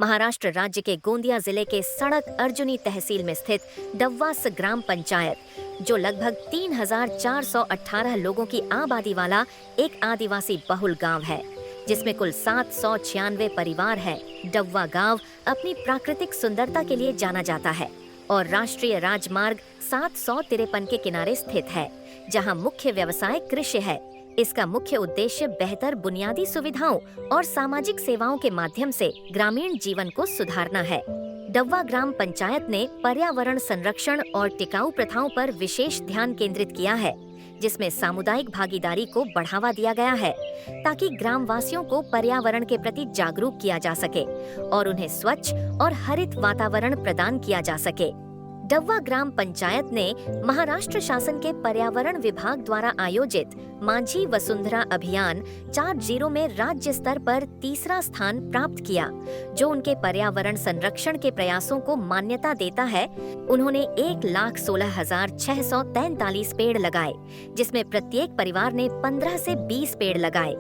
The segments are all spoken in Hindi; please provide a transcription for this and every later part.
महाराष्ट्र राज्य के गोंदिया जिले के सड़क अर्जुनी तहसील में स्थित डव्वास ग्राम पंचायत, जो लगभग 3,418 लोगों की आबादी वाला एक आदिवासी बहुल गांव है, जिसमें कुल 796 परिवार हैं। डव्वा गांव अपनी प्राकृतिक सुंदरता के लिए जाना जाता है और राष्ट्रीय राजमार्ग 753 के किनारे स्थित है, जहां मुख्य व्यवसाय कृषि है। इसका मुख्य उद्देश्य बेहतर बुनियादी सुविधाओं और सामाजिक सेवाओं के माध्यम से ग्रामीण जीवन को सुधारना है। डव्वा ग्राम पंचायत ने पर्यावरण संरक्षण और टिकाऊ प्रथाओं पर विशेष ध्यान केंद्रित किया है, जिसमें सामुदायिक भागीदारी को बढ़ावा दिया गया है, ताकि ग्रामवासियों को पर्यावरण के प्रति जागरूक किया जा सके और उन्हें स्वच्छ और हरित वातावरण प्रदान किया जा सके। डव्वा ग्राम पंचायत ने महाराष्ट्र शासन के पर्यावरण विभाग द्वारा आयोजित माझी वसुंधरा अभियान 4.0 में राज्य स्तर पर तीसरा स्थान प्राप्त किया, जो उनके पर्यावरण संरक्षण के प्रयासों को मान्यता देता है। उन्होंने 1,16,643 पेड़ लगाए, जिसमें प्रत्येक परिवार ने 15 से 20 पेड़ लगाए,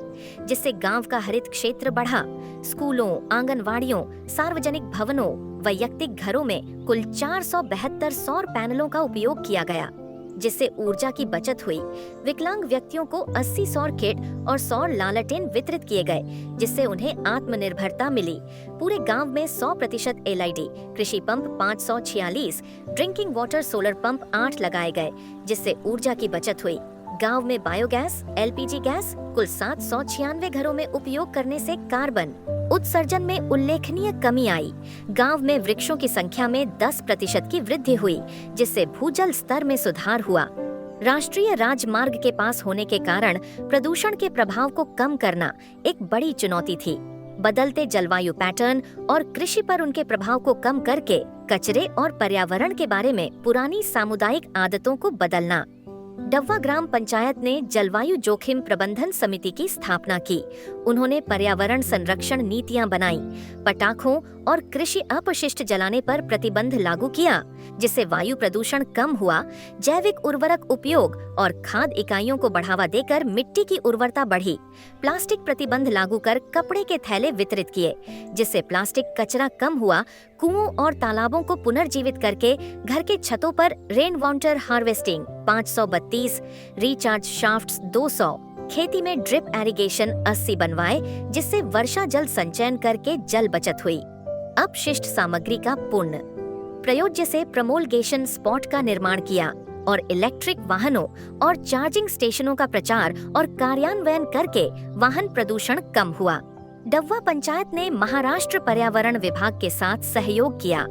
जिससे गांव का हरित क्षेत्र बढ़ा। स्कूलों, आंगनवाड़ियों, सार्वजनिक भवनों, वैयक्तिक घरों में कुल 472 सौर पैनलों का उपयोग किया गया, जिससे ऊर्जा की बचत हुई। विकलांग व्यक्तियों को 80 सौर किट और सौर लालटेन वितरित किए गए, जिससे उन्हें आत्मनिर्भरता मिली। पूरे गांव में 100% एलईडी, कृषि pump 546, drinking water solar pump 8 लगाए गए, जिससे ऊर्जा की बचत हुई। गांव में बायोगैस, एलपीजी गैस कुल 796 घरों में उपयोग करने से कार्बन उत्सर्जन में उल्लेखनीय कमी आई। गांव में वृक्षों की संख्या में 10% की वृद्धि हुई, जिससे भूजल स्तर में सुधार हुआ। राष्ट्रीय राजमार्ग के पास होने के कारण प्रदूषण के प्रभाव को कम करना एक बड़ी चुनौती थी। बदलते जलवायु पैटर्न और कृषि पर उनके प्रभाव को कम करके कचरे और पर्यावरण के बारे में पुरानी सामुदायिक आदतों को बदलना। डव्वा ग्राम पंचायत ने जलवायु जोखिम प्रबंधन समिति की स्थापना की। उन्होंने पर्यावरण संरक्षण नीतियां बनाई, पटाखों और कृषि अपशिष्ट जलाने पर प्रतिबंध लागू किया, जिससे वायु प्रदूषण कम हुआ। जैविक उर्वरक उपयोग और खाद इकाइयों को बढ़ावा देकर मिट्टी की उर्वरता बढ़ी। प्लास्टिक प्रतिबंध लागू कर कपड़े के थैले वितरित किए, जिससे प्लास्टिक कचरा कम हुआ। कुओं और तालाबों को पुनर्जीवित करके घर के छतों पर rain water harvesting 532, recharge shafts 200, खेती में ड्रिप एरिगेशन 80 बनवाए, जिससे वर्षा जल संचयन करके जल बचत हुई। अपशिष्ट सामग्री का पुनः प्रयोज्य से प्रमोलगेशन स्पॉट का निर्माण किया और इलेक्ट्रिक वाहनों और चार्जिंग स्टेशनों का प्रचार और कार्यान्वयन करके वाहन प्रदूषण कम हुआ। डव्वा पंचायत ने महाराष्ट्र पर्यावरण विभाग के साथ सहयोग किया।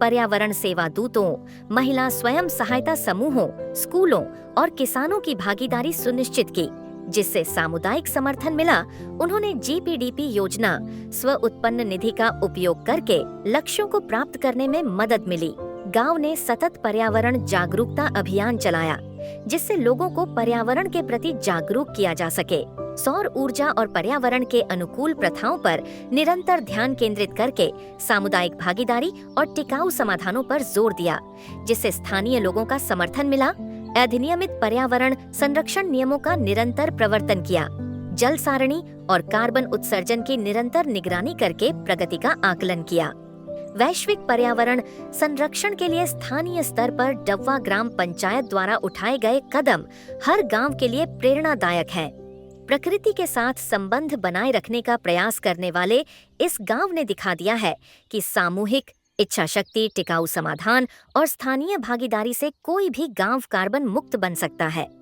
पर्यावरण सेवा दूतों, महिला स्वयं सहायता समूहों, स्कूलों और किसानों की भागीदारी सुनिश्चित की, जिससे सामुदायिक समर्थन मिला। उन्होंने जीपीडीपी योजना, स्व उत्पन्न निधि का उपयोग करके लक्ष्यों को प्राप्त करने में मदद मिली। गांव ने सतत पर्यावरण जागरूकता अभियान चलाया, जिससे लोगों को पर्यावरण के प्रति जागरूक किया जा सके। सौर ऊर्जा और पर्यावरण के अनुकूल प्रथाओं पर निरंतर ध्यान केंद्रित करके सामुदायिक भागीदारी और टिकाऊ समाधानों पर जोर दिया, जिससे स्थानीय लोगों का समर्थन मिला। अधिनियमित पर्यावरण संरक्षण नियमों का निरंतर प्रवर्तन किया। जल सारणी और कार्बन उत्सर्जन की निरंतर निगरानी करके प्रगति का आकलन किया। वैश्विक पर्यावरण संरक्षण के लिए स्थानीय स्तर पर डव्वा ग्राम पंचायत द्वारा उठाए गए कदम हर गांव के लिए प्रेरणादायक हैं। प्रकृति के साथ संबंध बनाए रखने का प्रयास करने वाले इस गांव ने दिखा दिया है कि सामूहिक इच्छा शक्ति, टिकाऊ समाधान और स्थानीय भागीदारी से कोई भी गांव कार्बन मुक्त बन सकता है।